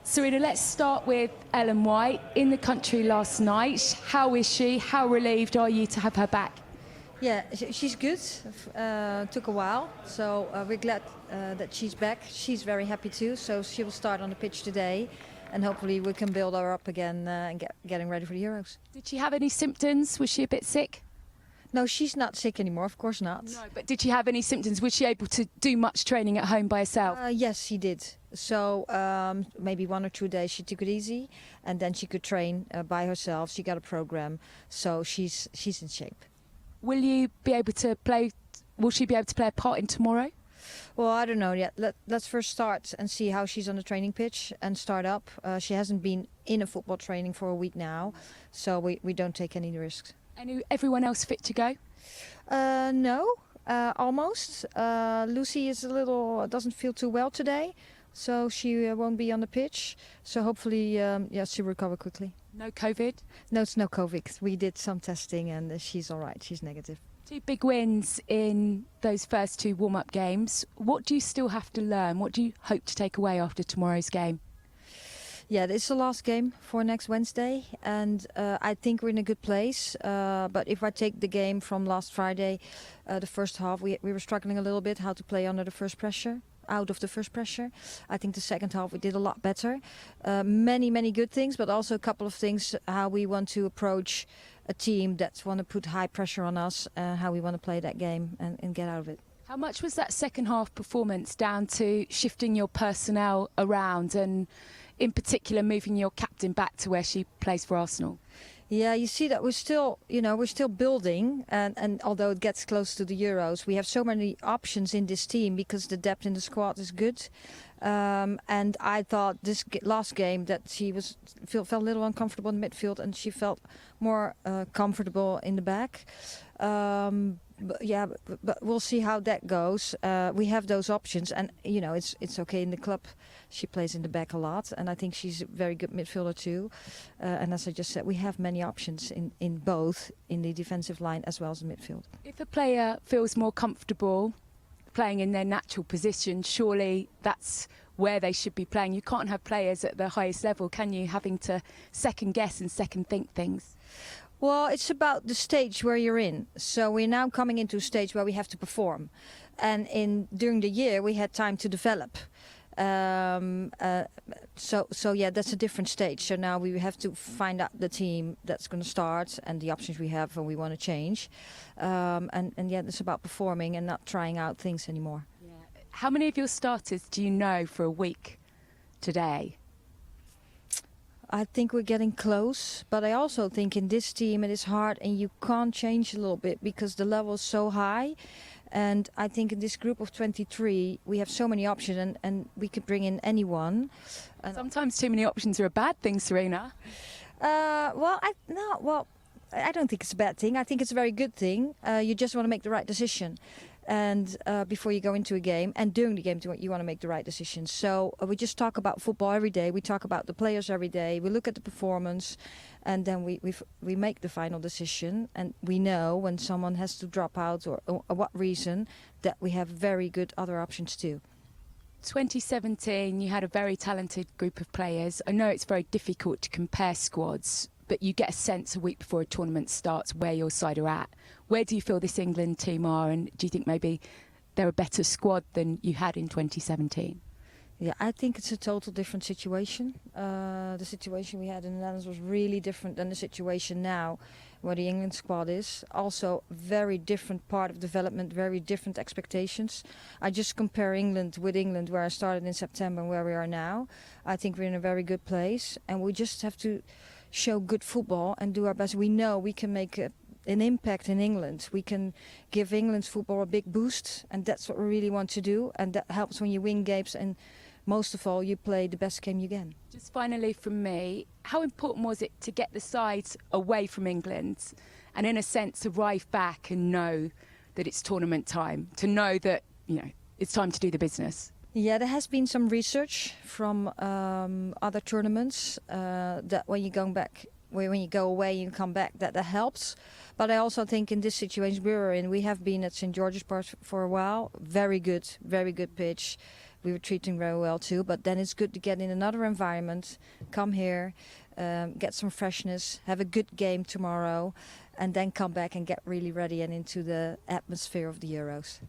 Sarina, let's start with Ellen White. In the country last night, how is she? How relieved are you to have her back? Yeah, she's good. Took a while, so we're glad that she's back. She's very happy too, so she will start on the pitch today, and hopefully we can build her up again and getting ready for the Euros. Did she have any symptoms? Was she a bit sick? No, she's not sick anymore, of course not. No, but did she have any symptoms? Was she able to do much training at home by herself? Yes, she did. So maybe 1 or 2 days she took it easy, and then she could train by herself. She got a program, so she's in shape. Will you be able to play? Will she be able to play a part in tomorrow? Well, I don't know yet. Let's first start and see how she's on the training pitch and start up. She hasn't been in a football training for a week now, so we don't take any risks. And everyone else fit to go? No, almost. Lucy is doesn't feel too well today, so she won't be on the pitch. So hopefully, she'll recover quickly. No COVID? No, it's no COVID. We did some testing and she's all right. She's negative. 2 big wins in those first 2 warm-up games. What do you still have to learn? What do you hope to take away after tomorrow's game? Yeah, this is the last game for next Wednesday, and I think we're in a good place. But if I take the game from last Friday, the first half, we were struggling a little bit how to play under the first pressure. Out of the first pressure. I think the second half we did a lot better. Many good things, but also a couple of things how we want to approach a team that's want to put high pressure on us, how we want to play that game and get out of it. How much was that second half performance down to shifting your personnel around and in particular moving your captain back to where she plays for Arsenal? Yeah, you see that we're still building, and although it gets close to the Euros, we have so many options in this team because the depth in the squad is good. And I thought this last game that she felt a little uncomfortable in midfield, and she felt more comfortable in the back. But we'll see how that goes. We have those options, and it's okay in the club. She plays in the back a lot, and I think she's a very good midfielder too. And as I just said, we have many options in both in the defensive line as well as the midfield. If a player feels more comfortable playing in their natural position, surely that's where they should be playing. You can't have players at the highest level, can you, having to second guess and second think things? Well, it's about the stage where you're in. So we're now coming into a stage where we have to perform. And during the year, we had time to develop. So yeah, that's a different stage. So now we have to find out the team that's going to start and the options we have and we want to change. And yeah, it's about performing and not trying out things anymore. Yeah. How many of your starters do you know for a week today? I think we're getting close, but I also think in this team it is hard and you can't change a little bit because the level is so high. And I think in this group of 23 we have so many options and we could bring in anyone. Sometimes too many options are a bad thing, Sarina. I don't think it's a bad thing. I think it's a very good thing. You just want to make the right decision. And before you go into a game and during the game you want to make the right decision. So we just talk about football every day. We talk about the players every day. We look at the performance and then we make the final decision. And we know when someone has to drop out or what reason that we have very good other options too. 2017, you had a very talented group of players. I know it's very difficult to compare squads, but you get a sense a week before a tournament starts where your side are at. Where do you feel this England team are, and do you think maybe they're a better squad than you had in 2017? Yeah, I think it's a total different situation. The situation we had in the Netherlands was really different than the situation now, where the England squad is. Also, very different part of development, very different expectations. I just compare England with England, where I started in September and where we are now. I think we're in a very good place, and we just have to show good football and do our best. We know we can make an impact in England. We can give England's football a big boost, and that's what we really want to do, and that helps when you win games, and most of all you play the best game you can. Just finally from me, how important was it to get the side away from England and in a sense arrive back and know that it's tournament time, to know that it's time to do the business? Yeah, there has been some research from other tournaments that when you go away and you come back, that helps. But I also think in this situation we were in, we have been at St. George's Park for a while. Very good pitch. we were treating very well too. But then it's good to get in another environment, come here, get some freshness, have a good game tomorrow, and then come back and get really ready and into the atmosphere of the Euros.